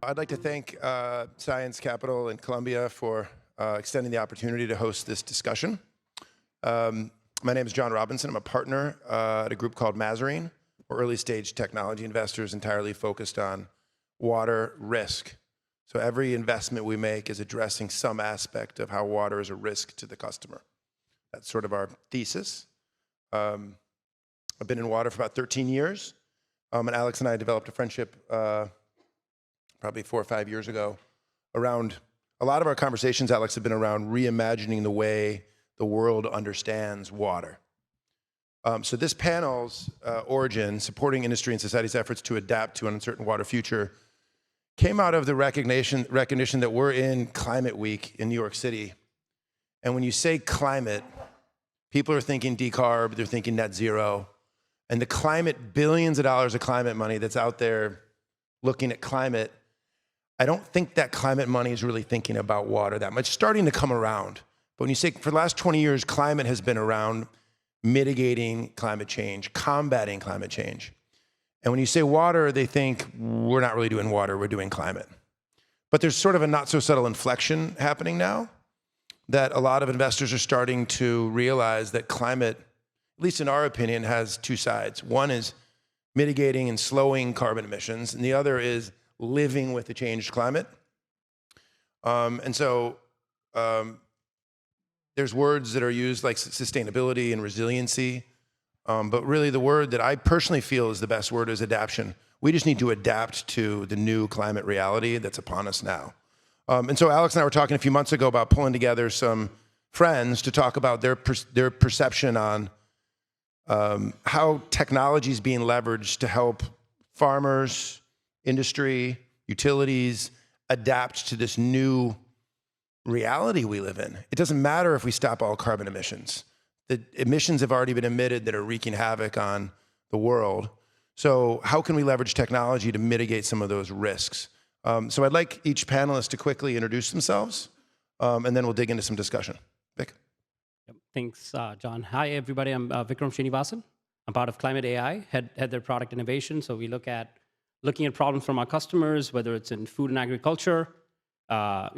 I'd like to thank Science Capital in Columbia for extending the opportunity to host this discussion. My name is John Robinson. I'm a partner at a group called Mazarine. We're early stage technology investors entirely focused on water risk. So every investment we make is addressing some aspect of how water is a risk to the customer. That's sort of our thesis. I've been in water for about 13 years. And Alex and I developed a friendship probably 4 or 5 years ago around, a lot of our conversations, Alex, have been around reimagining the way the world understands water. So this panel's origin, supporting industry and society's efforts to adapt to an uncertain water future, came out of the recognition that we're in Climate Week in New York City. And when you say climate, people are thinking decarb, they're thinking net zero. And the climate, billions of dollars of climate money that's out there looking at climate, I don't think that climate money is really thinking about water that much. It's starting to come around. But when you say, for the last 20 years, climate has been around mitigating climate change, combating climate change. And when you say water, they think, we're not really doing water, we're doing climate. But there's sort of a not so subtle inflection happening now that a lot of investors are starting to realize that climate, at least in our opinion, has two sides. One is mitigating and slowing carbon emissions, and the other is living with the changed climate. There's words that are used like sustainability and resiliency, but really the word that I personally feel is the best word is adaptation. We just need to adapt to the new climate reality that's upon us now. And so Alex and I were talking a few months ago about pulling together some friends to talk about their perception on how technology is being leveraged to help farmers, industry, utilities adapt to this new reality we live in. It doesn't matter if we stop all carbon emissions. The emissions have already been emitted that are wreaking havoc on the world. So how can we leverage technology to mitigate some of those risks? So I'd like each panelist to quickly introduce themselves, and then we'll dig into some discussion. Vic? Yep. Thanks, John. Hi, everybody. I'm Vikram Srinivasan. I'm part of ClimateAi, head their product innovation. So we looking at problems from our customers, whether it's in food and agriculture, finance,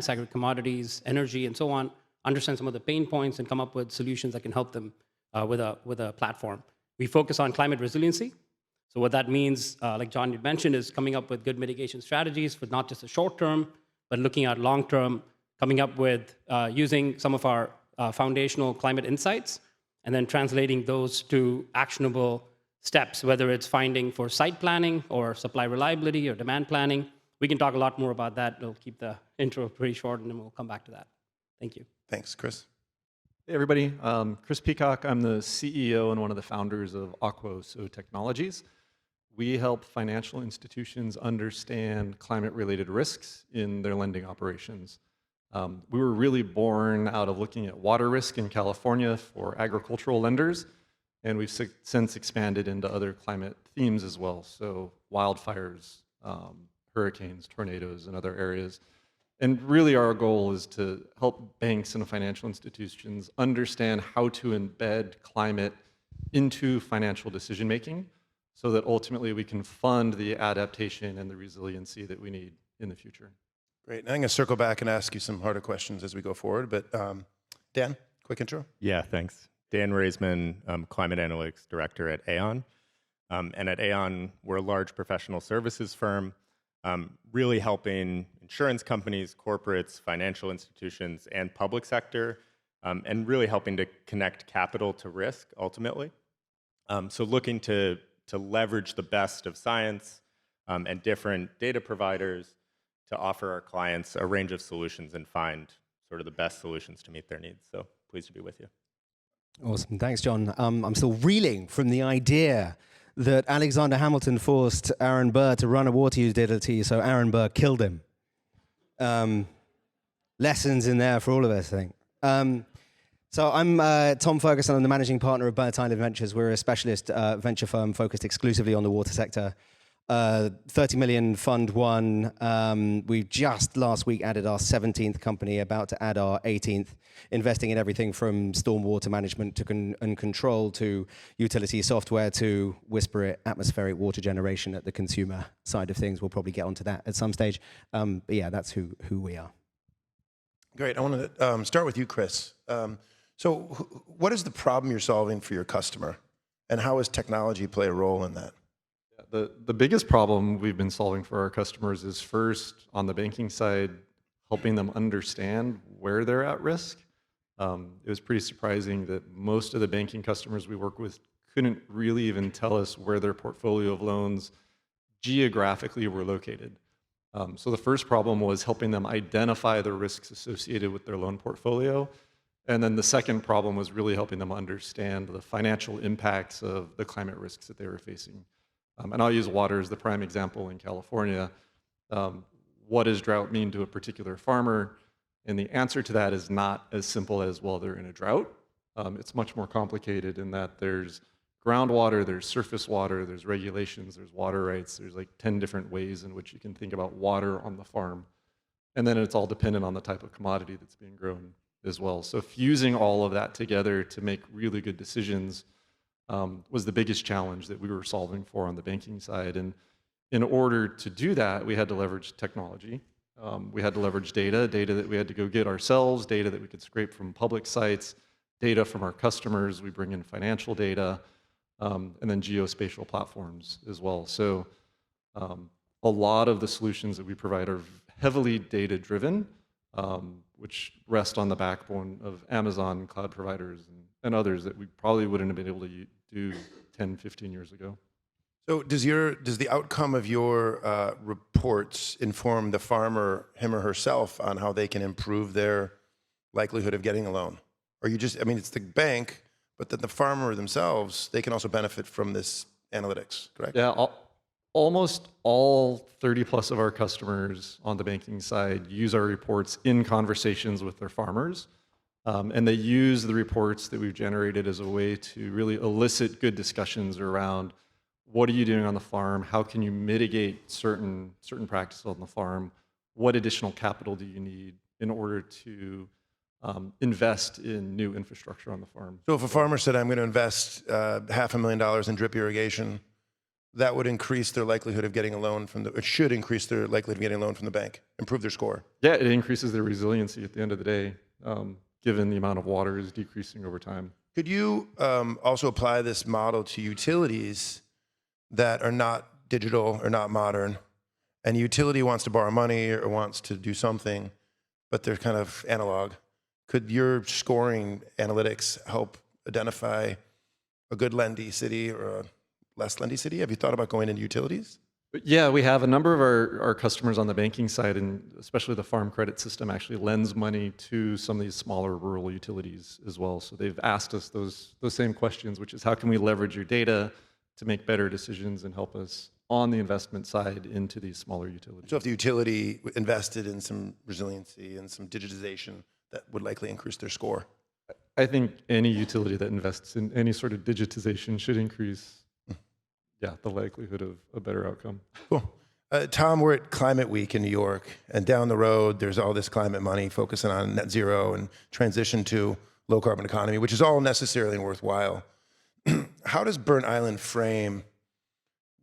agri-commodities, energy, and so on, understand some of the pain points and come up with solutions that can help them with a platform. We focus on climate resiliency. So what that means, like John had mentioned, is coming up with good mitigation strategies for not just the short term, but looking at long term, coming up with using some of our foundational climate insights, and then translating those to actionable steps, whether it's finding for site planning or supply reliability or demand planning. We can talk a lot more about that. We'll keep the intro pretty short, and then we'll come back to that. Thank you. Thanks, Chris. Hey, everybody. Chris Peacock. I'm the CEO and one of the founders of AQUAOSO Technologies. We help financial institutions understand climate-related risks in their lending operations. We were really born out of looking at water risk in California for agricultural lenders, and we've since expanded into other climate themes as well, so wildfires, hurricanes, tornadoes, and other areas. And really our goal is to help banks and financial institutions understand how to embed climate into financial decision-making so that ultimately we can fund the adaptation and the resiliency that we need in the future. Great. And I'm going to circle back and ask you some harder questions as we go forward, but Dan, quick intro. Yeah, thanks. Dan Raizman, Climate Analytics Director at Aon. And at Aon, we're a large professional services firm, really helping insurance companies, corporates, financial institutions, and public sector, and really helping to connect capital to risk, ultimately. So looking to leverage the best of science and different data providers to offer our clients a range of solutions and find sort of the best solutions to meet their needs. So pleased to be with you. Awesome. Thanks, John. I'm still reeling from the idea that Alexander Hamilton forced Aaron Burr to run a water utility, so Aaron Burr killed him. Lessons in there for all of us, I think. So I'm Tom Ferguson. I'm the managing partner of Bernstein Ventures. We're a specialist venture firm focused exclusively on the water sector. 30 million fund one. We just last week added our 17th company, about to add our 18th, investing in everything from stormwater management and control to utility software to whisper it, atmospheric water generation at the consumer side of things. We'll probably get onto that at some stage. But yeah, that's who we are. Great. I want to start with you, Chris. So what is the problem you're solving for your customer, and how does technology play a role in that? The biggest problem we've been solving for our customers is first, on the banking side, helping them understand where they're at risk. It was pretty surprising that most of the banking customers we work with couldn't really even tell us where their portfolio of loans geographically were located. So the first problem was helping them identify the risks associated with their loan portfolio. And then the second problem was really helping them understand the financial impacts of the climate risks that they were facing. And I'll use water as the prime example in California. What does drought mean to a particular farmer? And the answer to that is not as simple as, well, they're in a drought. It's much more complicated in that there's groundwater, there's surface water, there's regulations, there's water rights, there's like 10 different ways in which you can think about water on the farm. And then it's all dependent on the type of commodity that's being grown as well. So fusing all of that together to make really good decisions was the biggest challenge that we were solving for on the banking side. And in order to do that, we had to leverage technology. We had to leverage data that we had to go get ourselves, data that we could scrape from public sites, data from our customers. We bring in financial data, and then geospatial platforms as well. So a lot of the solutions that we provide are heavily data-driven, which rest on the backbone of Amazon, cloud providers, and others that we probably wouldn't have been able to do 10, 15 years ago. So does the outcome of your reports inform the farmer, him or herself, on how they can improve their likelihood of getting a loan? Or you just, I mean, it's the bank, but then the farmer themselves, they can also benefit from this analytics, correct? Yeah, almost all 30 plus of our customers on the banking side use our reports in conversations with their farmers. And they use the reports that we've generated as a way to really elicit good discussions around what are you doing on the farm? How can you mitigate certain practices on the farm? What additional capital do you need in order to invest in new infrastructure on the farm? So if a farmer said, I'm going to invest $500,000 in drip irrigation, that would increase their likelihood of getting a loan it should increase their likelihood of getting a loan from the bank, improve their score. Yeah, it increases their resiliency at the end of the day, given the amount of water is decreasing over time. Could you also apply this model to utilities that are not digital or not modern, and a utility wants to borrow money or wants to do something, but they're kind of analog? Could your scoring analytics help identify a good lendy city or a less lendy city? Have you thought about going into utilities? Yeah, we have a number of our customers on the banking side, and especially the farm credit system actually lends money to some of these smaller rural utilities as well. So they've asked us those same questions, which is how can we leverage your data to make better decisions and help us on the investment side into these smaller utilities. So if the utility invested in some resiliency and some digitization, that would likely increase their score. I think any utility that invests in any sort of digitization should increase the likelihood of a better outcome. Cool. Tom, we're at Climate Week in New York, and down the road, there's all this climate money focusing on net zero and transition to low carbon economy, which is all necessarily worthwhile. How does Burnt Island frame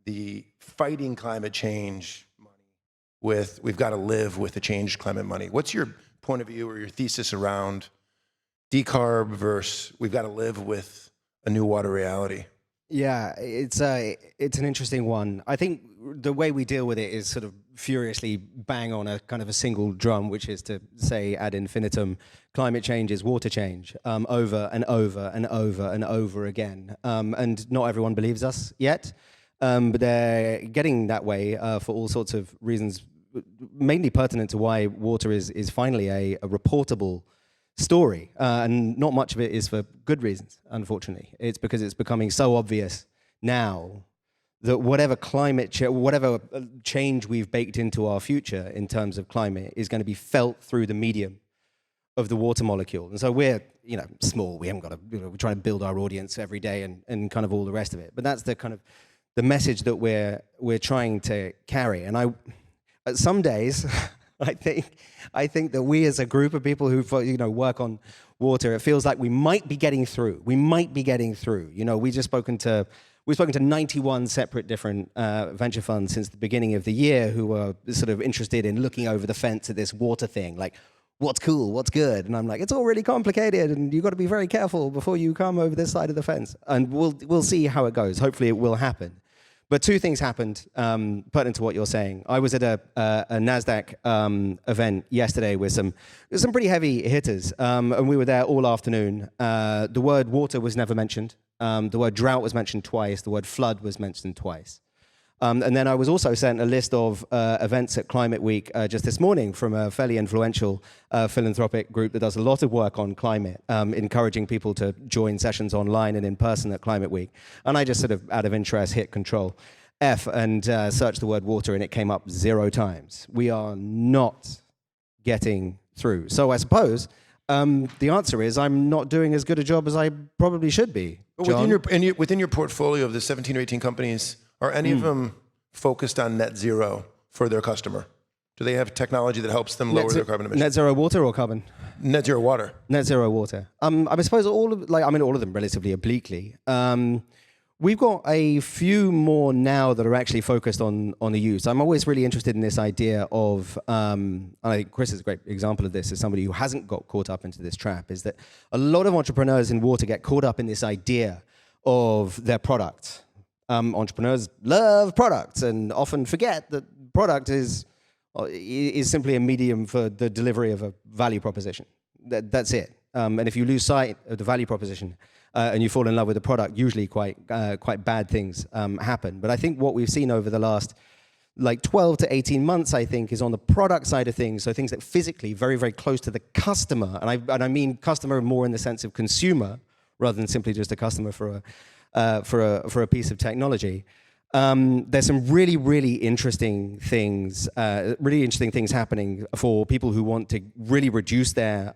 the fighting climate change money with we've got to live with the changed climate money? What's your point of view or your thesis around decarb versus we've got to live with a new water reality? Yeah, it's an interesting one. I think the way we deal with it is sort of furiously bang on a kind of a single drum, which is to say ad infinitum, climate change is water change, over and over and over and over again. And not everyone believes us yet, but they're getting that way for all sorts of reasons, mainly pertinent to why water is finally a reportable story, and not much of it is for good reasons, unfortunately. It's because it's becoming so obvious now that whatever whatever change we've baked into our future in terms of climate is going to be felt through the medium of the water molecule. And so we're, small. We haven't got we're trying to build our audience every day and kind of all the rest of it. But that's the kind of the message that we're trying to carry. And some days, I think that we as a group of people who work on water, it feels like we might be getting through. We might be getting through. We've spoken to 91 separate different venture funds since the beginning of the year who are sort of interested in looking over the fence at this water thing, like what's cool, what's good, and I'm like, it's all really complicated, and you've got to be very careful before you come over this side of the fence. And we'll see how it goes. Hopefully, it will happen. But two things happened pertinent to what you're saying. I was at a NASDAQ event yesterday with some pretty heavy hitters, and we were there all afternoon. The word water was never mentioned. The word drought was mentioned twice. The word flood was mentioned twice. And then I was also sent a list of events at Climate Week just this morning from a fairly influential philanthropic group that does a lot of work on climate, encouraging people to join sessions online and in person at Climate Week. And I just sort of, out of interest, hit Control F and searched the word water, and it came up 0 times. We are not getting through. So I suppose the answer is I'm not doing as good a job as I probably should be. John? Within your portfolio of the 17 or 18 companies, are any of them focused on net zero for their customer? Do they have technology that helps them lower their carbon emissions? Net zero water or carbon? Net zero water. Net zero water. I suppose all of them relatively obliquely. We've got a few more now that are actually focused on the use. I'm always really interested in this idea of, and I think Chris is a great example of this as somebody who hasn't got caught up into this trap, is that a lot of entrepreneurs in water get caught up in this idea of their product. Entrepreneurs love products and often forget that product is simply a medium for the delivery of a value proposition. That's it. And if you lose sight of the value proposition and you fall in love with the product, usually quite bad things happen. But I think what we've seen over the last 12 to 18 months, I think, is on the product side of things. So things that physically very, very close to the customer, and I mean customer more in the sense of consumer rather than simply just a customer for a piece of technology. There's some really, really interesting things happening for people who want to really reduce their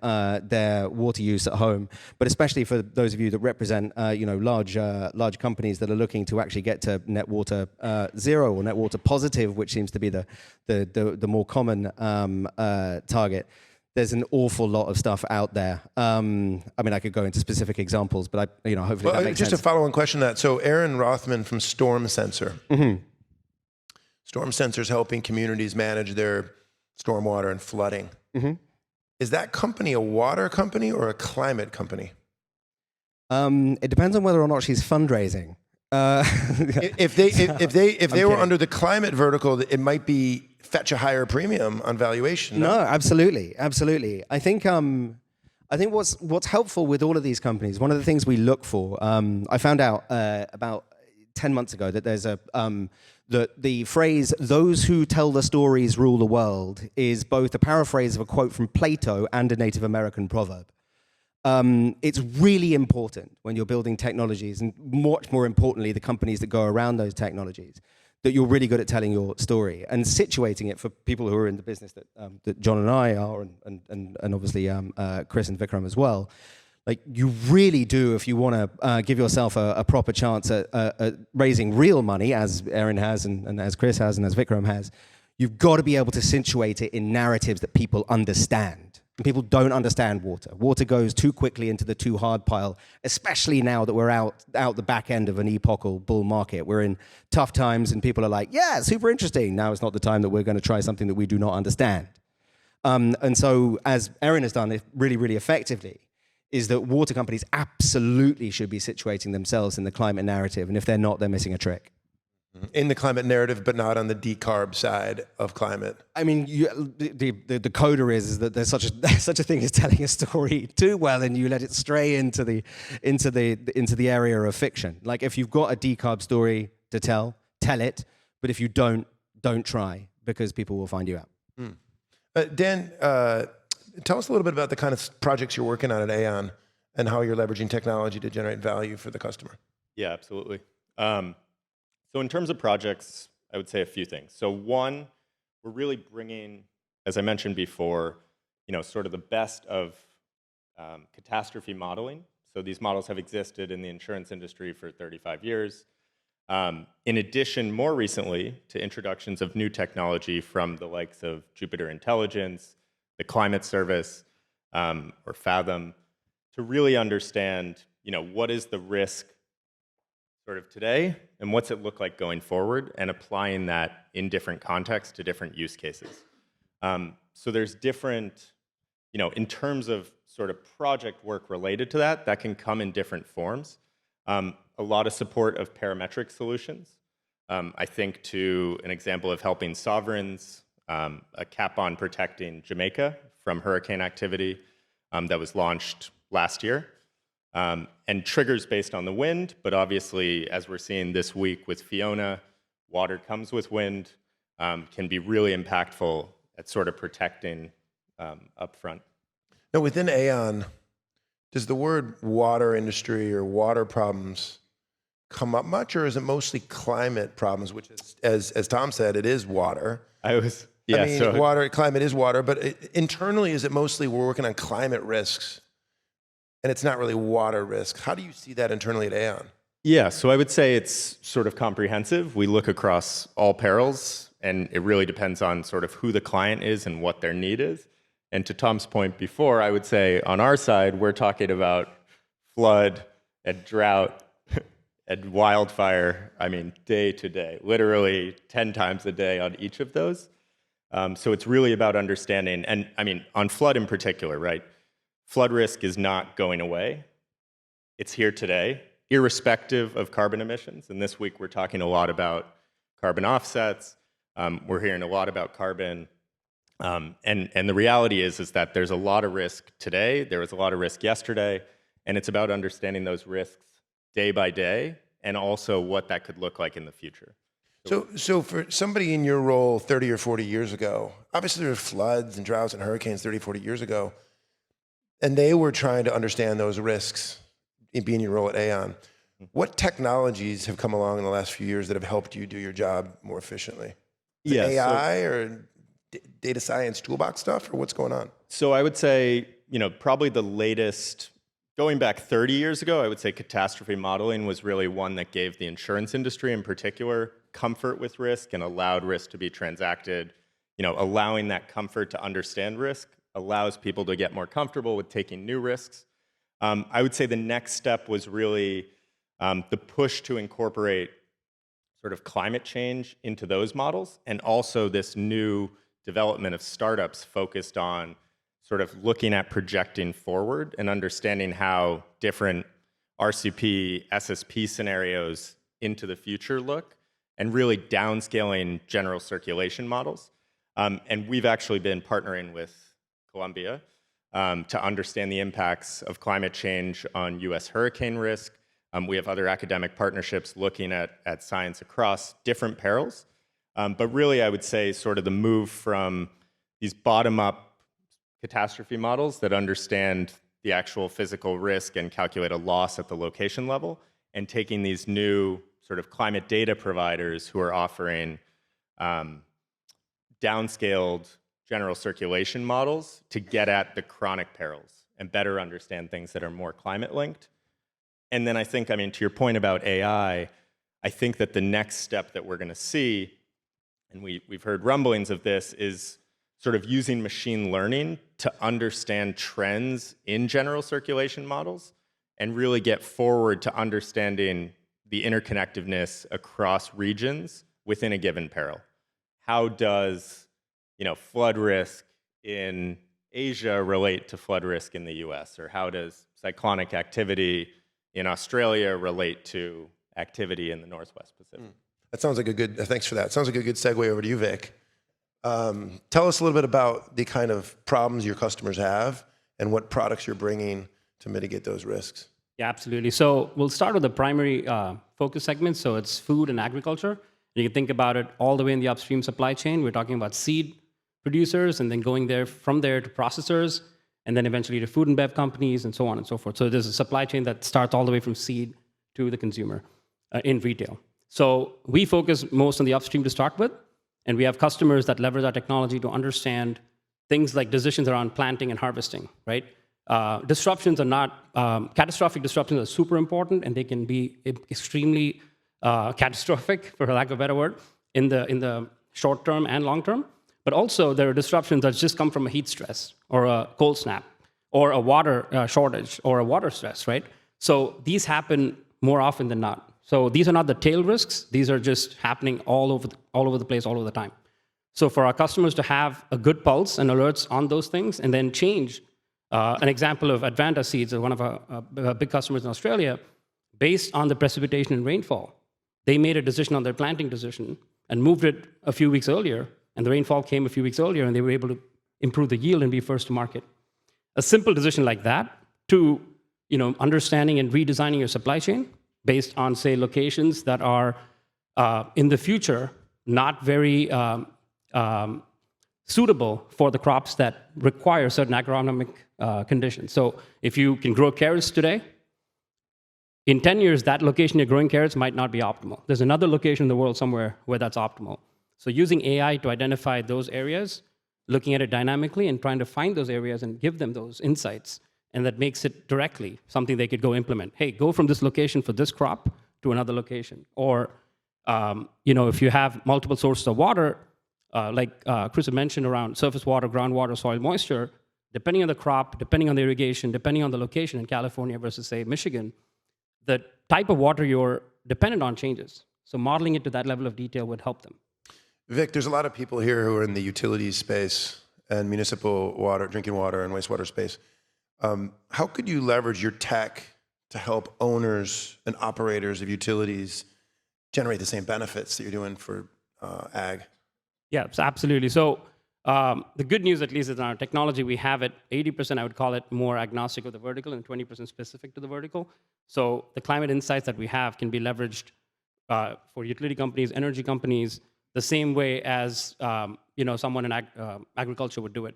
water use at home, but especially for those of you that represent large companies that are looking to actually get to net water zero or net water positive, which seems to be the more common target. There's an awful lot of stuff out there. I mean, I could go into specific examples, but hopefully that makes sense. Just a follow-on question to that. So Aaron Rothman from Storm Sensor. Mm-hmm. Storm Sensor is helping communities manage their stormwater and flooding. Mm-hmm. Is that company a water company or a climate company? It depends on whether or not she's fundraising. If they were under the climate vertical, it might be fetch a higher premium on valuation. No, absolutely. I think what's helpful with all of these companies, one of the things we look for, I found out about 10 months ago that there's the phrase "those who tell the stories rule the world" is both a paraphrase of a quote from Plato and a Native American proverb. It's really important when you're building technologies, and much more importantly, the companies that go around those technologies, that you're really good at telling your story and situating it for people who are in the business that John and I are, and obviously Chris and Vikram as well. Like, you really do, if you want to give yourself a proper chance at raising real money, as Aaron has and as Chris has and as Vikram has, you've got to be able to situate it in narratives that people understand. And people don't understand water. Water goes too quickly into the too hard pile, especially now that we're out the back end of an epochal bull market. We're in tough times and people are like, yeah, super interesting. Now it's not the time that we're going to try something that we do not understand. And so, as Aaron has done it really, really effectively, is that water companies absolutely should be situating themselves in the climate narrative. And if they're not, they're missing a trick. In the climate narrative, but not on the decarb side of climate. I mean, the coda is that there's such a thing as telling a story too well, and you let it stray into the area of fiction. Like, if you've got a decarb story to tell it. But if you don't try, because people will find you out. Dan, tell us a little bit about the kind of projects you're working on at Aon and how you're leveraging technology to generate value for the customer. Yeah, absolutely. So in terms of projects, I would say a few things. So one, we're really bringing, as I mentioned before, sort of the best of catastrophe modeling. So these models have existed in the insurance industry for 35 years. In addition, more recently, to introductions of new technology from the likes of Jupiter Intelligence, the Climate Service, or Fathom, to really understand, what is the risk sort of today, and what's it look like going forward, and applying that in different contexts to different use cases. So there's different, in terms of sort of project work related to that, that can come in different forms. A lot of support of parametric solutions. I think to an example of helping sovereigns, a cap on protecting Jamaica from hurricane activity that was launched last year. And triggers based on the wind, but obviously, as we're seeing this week with Fiona, water comes with wind, can be really impactful at sort of protecting upfront. Now, within Aon, does the word water industry or water problems come up much, or is it mostly climate problems, which is, as Tom said, it is water? Climate is water, but internally, is it mostly we're working on climate risks, and it's not really water risk? How do you see that internally at Aon? Yeah, so I would say it's sort of comprehensive. We look across all perils, and it really depends on sort of who the client is and what their need is. And to Tom's point before, I would say on our side, we're talking about flood and drought and wildfire, day to day, literally 10 times a day on each of those. So it's really about understanding, and on flood in particular, right? Flood risk is not going away. It's here today, irrespective of carbon emissions. And this week, we're talking a lot about carbon offsets. We're hearing a lot about carbon. And the reality is that there's a lot of risk today. There was a lot of risk yesterday. And it's about understanding those risks day by day, and also what that could look like in the future. So for somebody in your role 30 or 40 years ago, obviously there were floods and droughts and hurricanes 30, 40 years ago, and they were trying to understand those risks in being your role at Aon. What technologies have come along in the last few years that have helped you do your job more efficiently? AI or data science toolbox stuff, or what's going on? So I would say, probably the latest, going back 30 years ago, I would say catastrophe modeling was really one that gave the insurance industry in particular comfort with risk and allowed risk to be transacted. Allowing that comfort to understand risk allows people to get more comfortable with taking new risks. I would say the next step was really the push to incorporate sort of climate change into those models, and also this new development of startups focused on sort of looking at projecting forward and understanding how different RCP, SSP scenarios into the future look, and really downscaling general circulation models. And we've actually been partnering with Columbia to understand the impacts of climate change on US hurricane risk. We have other academic partnerships looking at science across different perils. But really, I would say sort of the move from these bottom-up catastrophe models that understand the actual physical risk and calculate a loss at the location level, and taking these new sort of climate data providers who are offering downscaled general circulation models to get at the chronic perils and better understand things that are more climate-linked. And then I think, to your point about AI, I think that the next step that we're going to see, and we've heard rumblings of this, is sort of using machine learning to understand trends in general circulation models and really get forward to understanding the interconnectedness across regions within a given peril. How does flood risk in Asia relate to flood risk in the US? Or how does cyclonic activity in Australia relate to activity in the Northwest Pacific? That sounds like a good, thanks for that. Sounds like a good segue over to you, Vic. Tell us a little bit about the kind of problems your customers have and what products you're bringing to mitigate those risks. Yeah, absolutely. So we'll start with the primary focus segment. So it's food and agriculture. You can think about it all the way in the upstream supply chain. We're talking about seed producers, and then going from there to processors, and then eventually to food and bev companies, and so on and so forth. So there's a supply chain that starts all the way from seed to the consumer in retail. So we focus most on the upstream to start with, and we have customers that leverage our technology to understand things like decisions around planting and harvesting, right? Disruptions are not, catastrophic disruptions are super important, and they can be extremely catastrophic, for lack of a better word, in the short term and long term. But also there are disruptions that just come from a heat stress or a cold snap or a water shortage or a water stress, right? So these happen more often than not. So these are not the tail risks. These are just happening all over the place, all over the time. So for our customers to have a good pulse and alerts on those things and then change, an example of Advanta Seeds, one of our big customers in Australia, based on the precipitation and rainfall, they made a decision on their planting decision and moved it a few weeks earlier, and the rainfall came a few weeks earlier, and they were able to improve the yield and be first to market. A simple decision like that to understanding and redesigning your supply chain based on, say, locations that are in the future not very suitable for the crops that require certain agronomic conditions. So if you can grow carrots today, in 10 years, that location you're growing carrots might not be optimal. There's another location in the world somewhere where that's optimal. So using AI to identify those areas, looking at it dynamically and trying to find those areas and give them those insights, and that makes it directly something they could go implement. Hey, go from this location for this crop to another location. Or if you have multiple sources of water, like Chris had mentioned around surface water, groundwater, soil moisture, depending on the crop, depending on the irrigation, depending on the location in California versus, say, Michigan, the type of water you're dependent on changes. So modeling it to that level of detail would help them. Vic, there's a lot of people here who are in the utilities space and municipal water, drinking water and wastewater space. How could you leverage your tech to help owners and operators of utilities generate the same benefits that you're doing for ag? Yeah, absolutely. So the good news, at least, is in our technology, we have it 80%, I would call it, more agnostic of the vertical and 20% specific to the vertical. So the climate insights that we have can be leveraged for utility companies, energy companies, the same way as someone in agriculture would do it.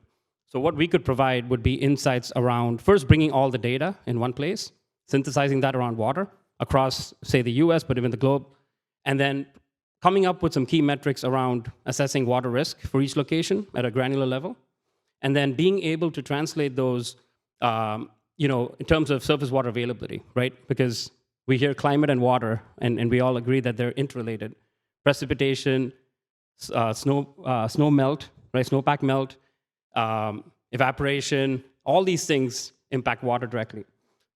So what we could provide would be insights around, first, bringing all the data in one place, synthesizing that around water across, say, the US, but even the globe, and then coming up with some key metrics around assessing water risk for each location at a granular level, and then being able to translate those, in terms of surface water availability, right? Because we hear climate and water, and we all agree that they're interrelated. Precipitation, snow melt, right? Snowpack melt, evaporation, all these things impact water directly.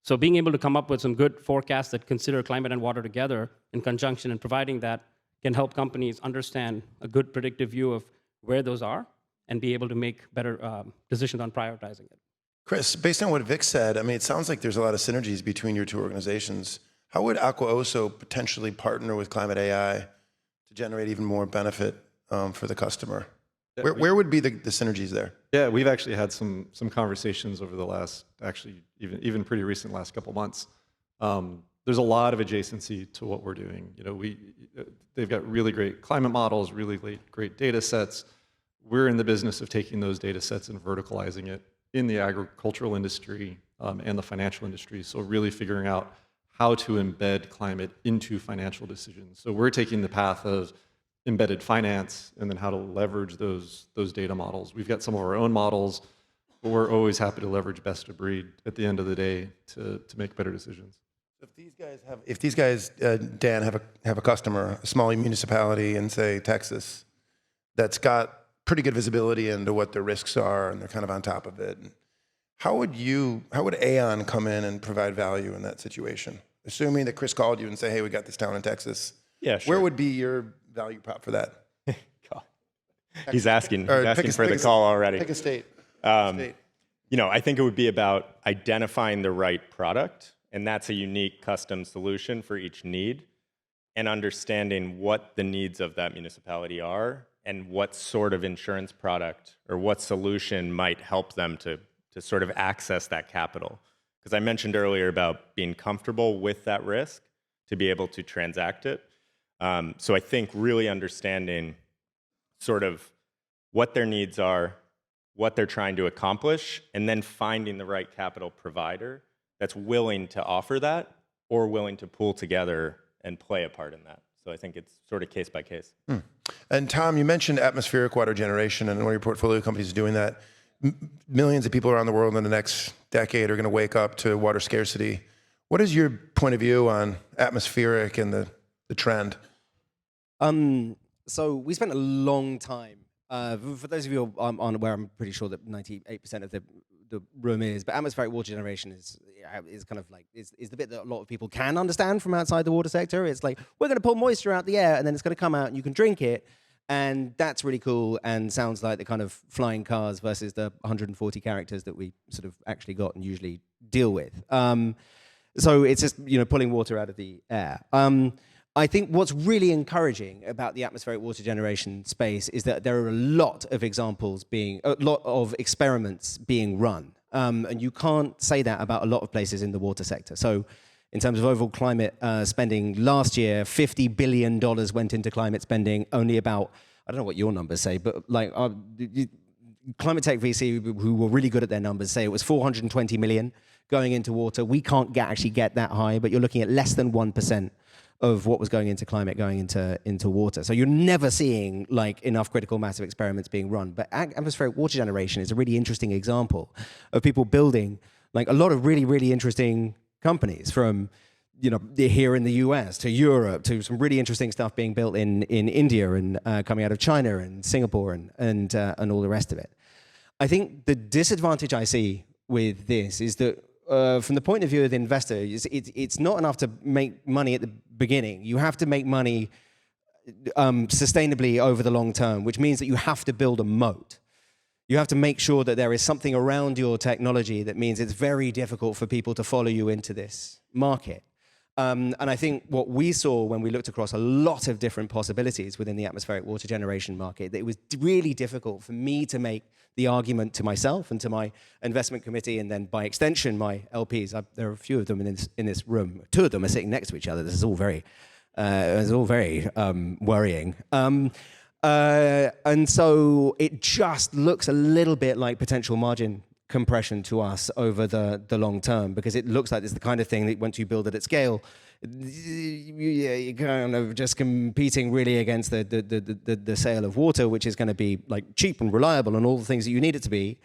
So being able to come up with some good forecasts that consider climate and water together in conjunction and providing that can help companies understand a good predictive view of where those are and be able to make better decisions on prioritizing it. Chris, based on what Vic said, I mean, it sounds like there's a lot of synergies between your two organizations. How would AQUAOSO potentially partner with ClimateAi to generate even more benefit for the customer? Yeah, where would be the synergies there? Yeah, we've actually had some conversations over the last, actually even pretty recent last couple months. There's a lot of adjacency to what we're doing. They've got really great climate models, really great data sets. We're in the business of taking those data sets and verticalizing it in the agricultural industry and the financial industry. So really figuring out how to embed climate into financial decisions. So we're taking the path of embedded finance and then how to leverage those data models. We've got some of our own models, but we're always happy to leverage best of breed at the end of the day to make better decisions. If these guys, Dan, have a customer, a small municipality in, say, Texas, that's got pretty good visibility into what their risks are, and they're kind of on top of it, how would Aon come in and provide value in that situation? Assuming that Chris called you and say, "Hey, we got this town in Texas." Yeah, sure. Where would be your value prop for that? He's asking for the call already. Pick a state. I think it would be about identifying the right product, and that's a unique custom solution for each need, and understanding what the needs of that municipality are and what sort of insurance product or what solution might help them to sort of access that capital. Because I mentioned earlier about being comfortable with that risk to be able to transact it. So I think really understanding sort of what their needs are, what they're trying to accomplish, and then finding the right capital provider that's willing to offer that or willing to pull together and play a part in that. So I think it's sort of case by case. And Tom, you mentioned atmospheric water generation, and one of your portfolio companies is doing that. Millions of people around the world in the next decade are going to wake up to water scarcity. What is your point of view on atmospheric and the the trend? So we spent a long time. For those of you unaware, I'm pretty sure that 98% of the room is, but atmospheric water generation is kind of like is the bit that a lot of people can understand from outside the water sector. It's like we're going to pull moisture out the air, and then it's going to come out, and you can drink it, and that's really cool, and sounds like the kind of flying cars versus the 140 characters that we sort of actually got and usually deal with. So it's just pulling water out of the air. I think what's really encouraging about the atmospheric water generation space is that there are a lot of experiments being run. And you can't say that about a lot of places in the water sector. So in terms of overall climate spending, last year, $50 billion went into climate spending, only about, I don't know what your numbers say, but like Climate Tech VC, who were really good at their numbers, say it was 420 million going into water. We can't actually get that high, but you're looking at less than 1% of what was going into climate going into water. So you're never seeing like enough critical mass of experiments being run. But atmospheric water generation is a really interesting example of people building like a lot of really, really interesting companies from here in the US to Europe to some really interesting stuff being built in India and coming out of China and Singapore and all the rest of it. I think the disadvantage I see with this is that from the point of view of the investor, it's not enough to make money at the beginning. You have to make money sustainably over the long term, which means that you have to build a moat. You have to make sure that there is something around your technology that means it's very difficult for people to follow you into this market. And I think what we saw when we looked across a lot of different possibilities within the atmospheric water generation market, that it was really difficult for me to make the argument to myself and to my investment committee, and then by extension, my LPs. There are a few of them in this room. Two of them are sitting next to each other. This is all very worrying. And so it just looks a little bit like potential margin compression to us over the long term, because it looks like it's the kind of thing that once you build it at scale, you're kind of just competing really against the sale of water, which is going to be like cheap and reliable and all the things that you need it to be.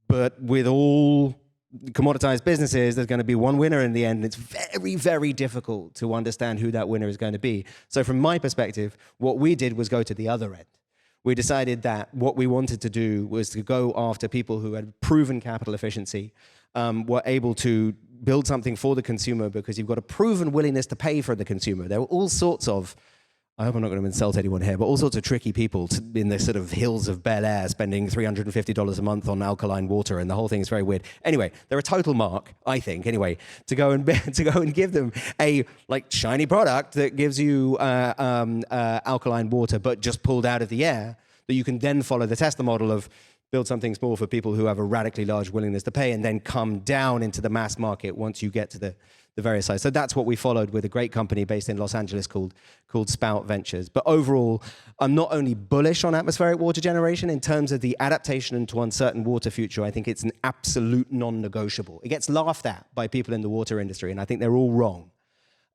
But with all commoditized businesses, there's going to be one winner in the end. It's very, very difficult to understand who that winner is going to be. So from my perspective, what we did was go to the other end. We decided that what we wanted to do was to go after people who had proven capital efficiency, were able to build something for the consumer, because you've got a proven willingness to pay for the consumer. There were all sorts of, I hope I'm not going to insult anyone here, but all sorts of tricky people in the sort of hills of Bel Air spending $350 a month on alkaline water, and the whole thing is very weird. Anyway, they're a total mark, I think, anyway, to go and give them a like shiny product that gives you alkaline water, but just pulled out of the air, that you can then follow the Tesla model of build something small for people who have a radically large willingness to pay, and then come down into the mass market once you get to the various size. So that's what we followed with a great company based in Los Angeles called Spout Ventures. But overall, I'm not only bullish on atmospheric water generation in terms of the adaptation into uncertain water future. I think it's an absolute non-negotiable. It gets laughed at by people in the water industry, and I think they're all wrong.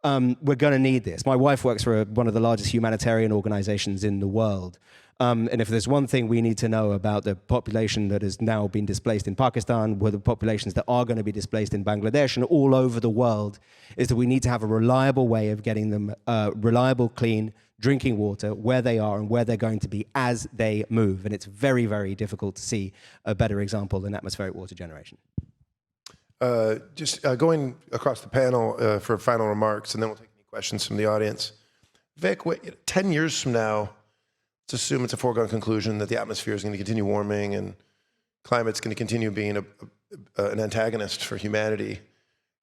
We're going to need this. My wife works for one of the largest humanitarian organizations in the world. And if there's one thing we need to know about the population that has now been displaced in Pakistan, or the populations that are going to be displaced in Bangladesh and all over the world, is that we need to have a reliable way of getting them reliable, clean drinking water where they are and where they're going to be as they move. And it's very, very difficult to see a better example than atmospheric water generation. Going across the panel for final remarks, and then we'll take any questions from the audience. Vic, 10 years from now, let's assume it's a foregone conclusion that the atmosphere is going to continue warming and climate's going to continue being an antagonist for humanity.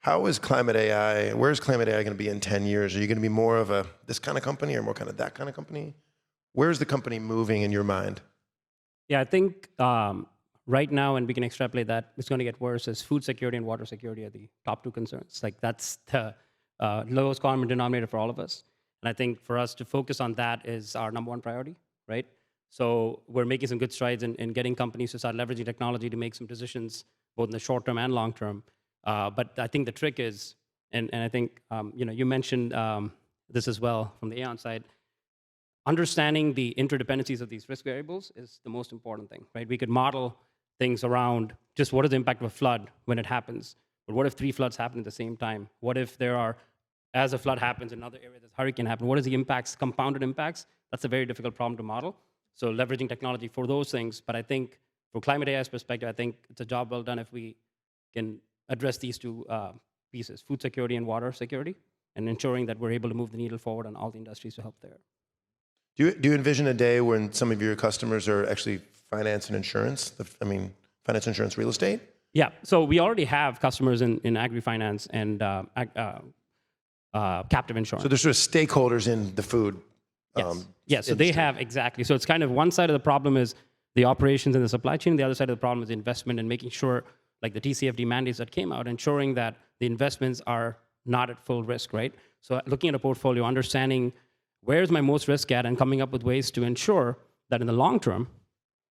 How is ClimateAi, where's ClimateAi going to be in 10 years? Are you going to be more of this kind of company or more kind of that kind of company? Where's the company moving in your mind? Yeah, I think right now, and we can extrapolate that, it's going to get worse, as food security and water security are the top two concerns. Like that's the lowest common denominator for all of us. And I think for us to focus on that is our number one priority, right? So we're making some good strides in getting companies to start leveraging technology to make some decisions, both in the short term and long term. But I think the trick is, and I think you mentioned this as well from the Aon side, understanding the interdependencies of these risk variables is the most important thing, right? We could model things around just what is the impact of a flood when it happens, but what if 3 floods happen at the same time? What if there are as a flood happens in another area, there's a hurricane happen. What is the impacts, compounded impacts? That's a very difficult problem to model. So leveraging technology for those things. But I think from ClimateAi's perspective, I think it's a job well done if we can address these two pieces, food security and water security, and ensuring that we're able to move the needle forward on all the industries to help there. Do you envision a day when some of your customers are actually finance and insurance? Finance, insurance, real estate? Yeah, so we already have customers in agri-finance and captive insurance. So there's sort of stakeholders in the food. Yes, so they have, exactly. So it's kind of one side of the problem is the operations and the supply chain. The other side of the problem is the investment and making sure, like the TCFD mandates that came out, ensuring that the investments are not at full risk, right? So looking at a portfolio, understanding where's my most risk at, and coming up with ways to ensure that in the long term,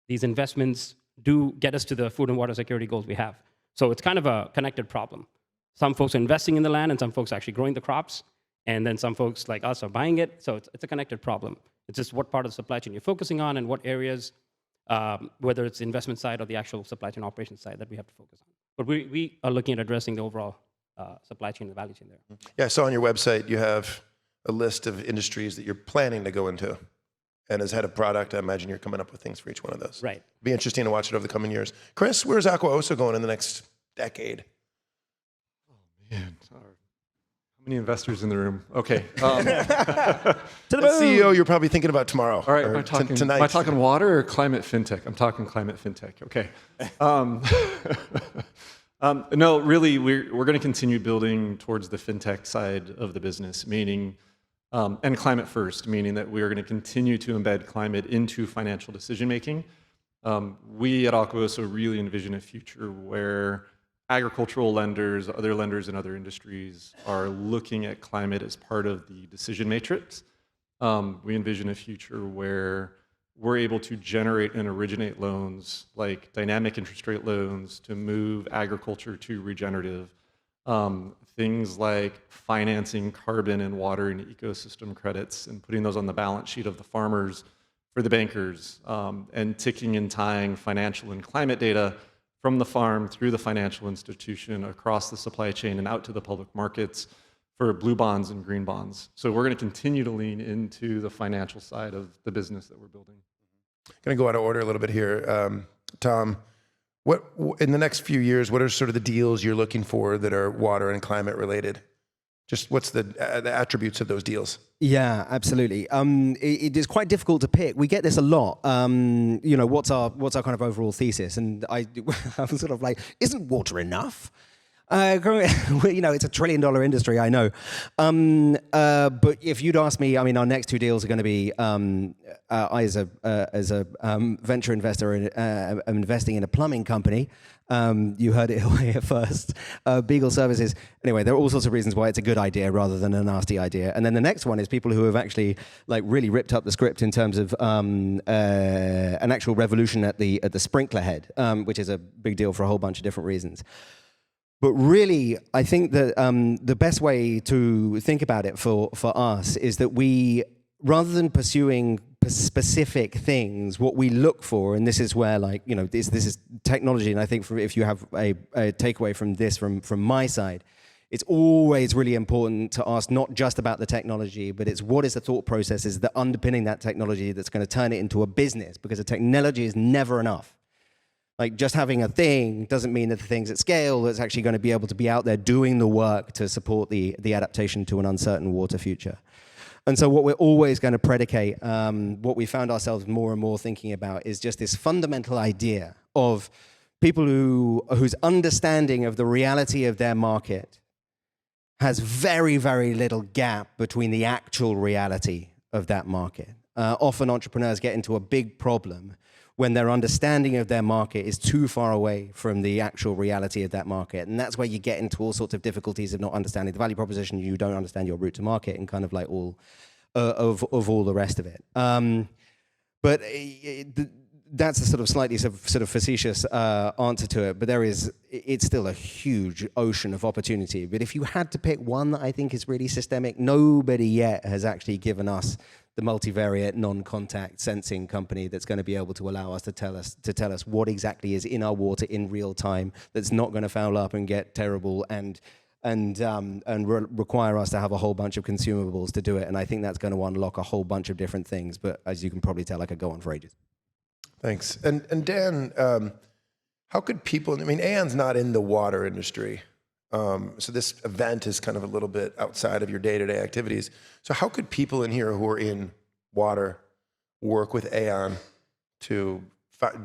these investments do get us to the food and water security goals we have. So it's kind of a connected problem. Some folks are investing in the land, and some folks are actually growing the crops, and then some folks like us are buying it. So it's a connected problem. It's just what part of the supply chain you're focusing on and what areas, whether it's the investment side or the actual supply chain operations side, that we have to focus on. But we are looking at addressing the overall supply chain, the value chain there. Yeah, I saw on your website you have a list of industries that you're planning to go into. And as head of product, I imagine you're coming up with things for each one of those. Right. Be interesting to watch it over the coming years. Chris, where's AQUAOSO going in the next decade? Man, how many investors in the room? Okay. The CEO you're probably thinking about tomorrow. All right, am I talking water or climate fintech? I'm talking climate fintech. Okay. No, really, we're going to continue building towards the fintech side of the business, meaning, and climate first, meaning that we are going to continue to embed climate into financial decision making. We at AQUAOSO really envision a future where agricultural lenders, other lenders in other industries are looking at climate as part of the decision matrix. We envision a future where we're able to generate and originate loans like dynamic interest rate loans to move agriculture to regenerative. Things like financing carbon and water and ecosystem credits and putting those on the balance sheet of the farmers for the bankers, and ticking and tying financial and climate data from the farm through the financial institution across the supply chain and out to the public markets for blue bonds and green bonds. So we're going to continue to lean into the financial side of the business that we're building. Going to go out of order a little bit here. Tom, what in the next few years, what are sort of the deals you're looking for that are water and climate related? Just what's the attributes of those deals? Yeah, absolutely. It is quite difficult to pick. We get this a lot. What's our kind of overall thesis? And I'm sort of like, isn't water enough? It's a $1 trillion industry, I know. But if you'd ask me, our next two deals are going to be, I as a venture investor, I'm investing in a plumbing company. You heard it here first. Beagle Services. Anyway, there are all sorts of reasons why it's a good idea rather than a nasty idea. And then the next one is people who have actually really ripped up the script in terms of an actual revolution at the sprinkler head, which is a big deal for a whole bunch of different reasons. But really, I think that the best way to think about it for us is that we, rather than pursuing specific things, what we look for, and this is where this is technology, and I think if you have a takeaway from this from my side, it's always really important to ask not just about the technology, but it's what is the thought processes that underpinning that technology that's going to turn it into a business, because the technology is never enough. Like just having a thing doesn't mean that the thing's at scale that's actually going to be able to be out there doing the work to support the adaptation to an uncertain water future. And so what we're always going to predicate, what we found ourselves more and more thinking about is just this fundamental idea of people whose understanding of the reality of their market has very, very little gap between the actual reality of that market. Often entrepreneurs get into a big problem when their understanding of their market is too far away from the actual reality of that market. And that's where you get into all sorts of difficulties of not understanding the value proposition, you don't understand your route to market, and kind of like all of all the rest of it. But that's a sort of slightly sort of facetious answer to it, but it's still a huge ocean of opportunity. But if you had to pick one that I think is really systemic, nobody yet has actually given us the multivariate non-contact sensing company that's going to be able to allow us to tell us what exactly is in our water in real time that's not going to foul up and get terrible and and require us to have a whole bunch of consumables to do it. And I think that's going to unlock a whole bunch of different things. But as you can probably tell, I could go on for ages. Thanks. And Dan, how could people, I mean, Aon's not in the water industry. So this event is kind of a little bit outside of your day-to-day activities. So how could people in here who are in water work with Aon to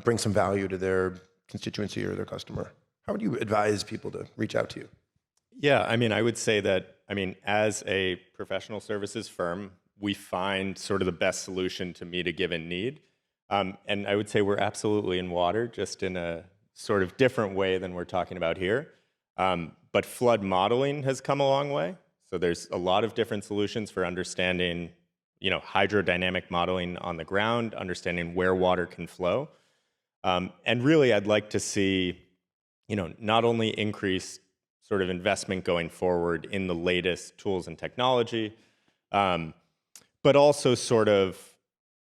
bring some value to their constituency or their customer? How would you advise people to reach out to you? Yeah, I mean, I would say that, I mean, as a professional services firm, we find sort of the best solution to meet a given need. And I would say we're absolutely in water, just in a sort of different way than we're talking about here. But flood modeling has come a long way. So there's a lot of different solutions for understanding, you know, hydrodynamic modeling on the ground, understanding where water can flow. And really, I'd like to see, you know, not only increase sort of investment going forward in the latest tools and technology, but also sort of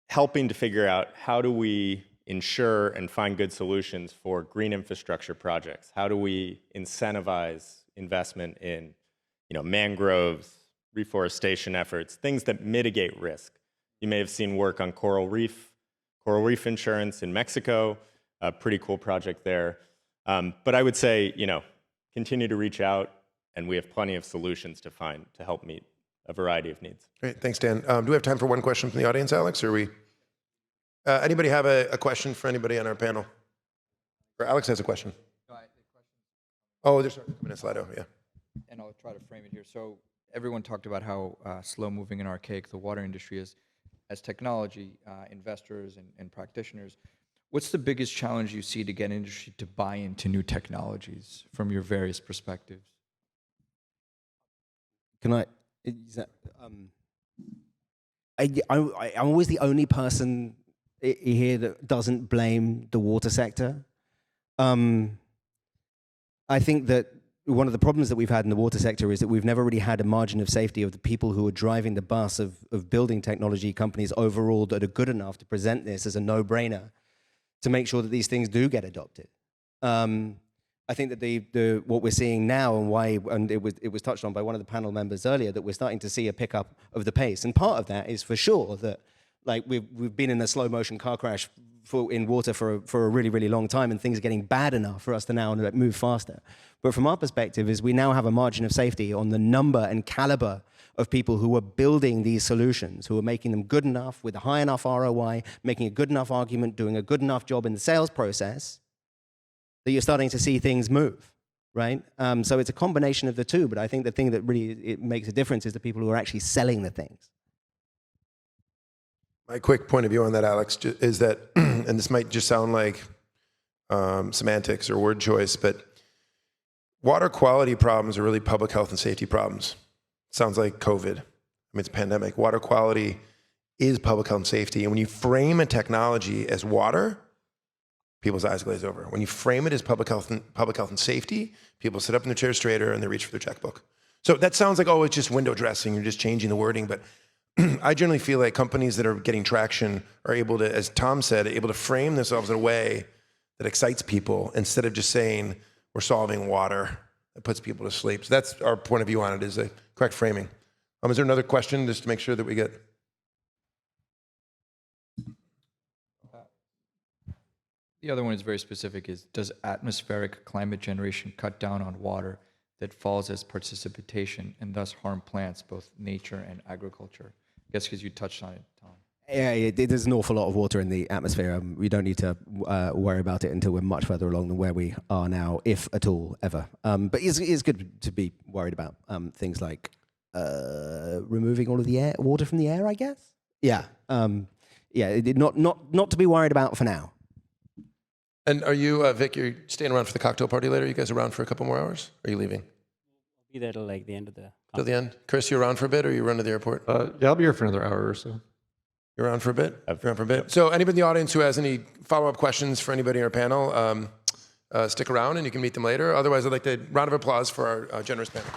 helping to figure out how do we ensure and find good solutions for green infrastructure projects? How do we incentivize investment in, you know, mangroves, reforestation efforts, things that mitigate risk? You may have seen work on coral reef insurance in Mexico, a pretty cool project there. But I would say, you know, continue to reach out, and we have plenty of solutions to find to help meet a variety of needs. Great, thanks, Dan. Do we have time for one question from the audience, Alex, or are we? Anybody have a question for anybody on our panel? Or Alex has a question. No, Oh, there's coming in Slido, yeah. and I'll try to frame it here. So everyone talked about how slow-moving and archaic the water industry is. As technology investors and practitioners, what's the biggest challenge you see to get industry to buy into new technologies from your various perspectives? Can I? Is that, I'm always the only person here that doesn't blame the water sector. I think that one of the problems that we've had in the water sector is that we've never really had a margin of safety of the people who are driving the bus of building technology companies overall that are good enough to present this as a no-brainer to make sure that these things do get adopted. I think that what we're seeing now and it was touched on by one of the panel members earlier, that we're starting to see a pickup of the pace. And part of that is for sure that like we've been in a slow motion car crash in water for a really, really long time, and things are getting bad enough for us to now move faster. But from our perspective is we now have a margin of safety on the number and caliber of people who are building these solutions, who are making them good enough with a high enough ROI, making a good enough argument, doing a good enough job in the sales process, that you're starting to see things move, right? So it's a combination of the two, but I think the thing that really makes a difference is the people who are actually selling the things. My quick point of view on that, Alex, is that, and this might just sound like semantics or word choice, but water quality problems are really public health and safety problems. Sounds like COVID. I mean, it's a pandemic. Water quality is public health and safety. And when you frame a technology as water, people's eyes glaze over. When you frame it as public health and safety, people sit up in their chair straighter and they reach for their checkbook. So that sounds like, oh, it's just window dressing. You're just changing the wording. But I generally feel like companies that are getting traction are able to, as Tom said, able to frame themselves in a way that excites people instead of just saying we're solving water. That puts people to sleep. So that's our point of view on it, is a correct framing. Is there another question just to make sure that we get? The other one is very specific, is does atmospheric climate generation cut down on water that falls as precipitation and thus harm plants, both nature and agriculture? I guess because you touched on it, Tom. Yeah, there's an awful lot of water in the atmosphere. We don't need to worry about it until we're much further along than where we are now, if at all, ever. But it's good to be worried about things like removing all of the water from the air, I guess. Yeah, not to be worried about for now. And are you, Vic, you're staying around for the cocktail party later? You guys around for a couple more hours? Or are you leaving? I'll be there till like the end of the Till the end? Chris, you around for a bit, or you run to the airport? Yeah, I'll be here for another hour or so. You're around for a bit? You're around for a bit. So anybody in the audience who has any follow-up questions for anybody in our panel, stick around and you can meet them later. Otherwise, I'd like a round of applause for our generous panel.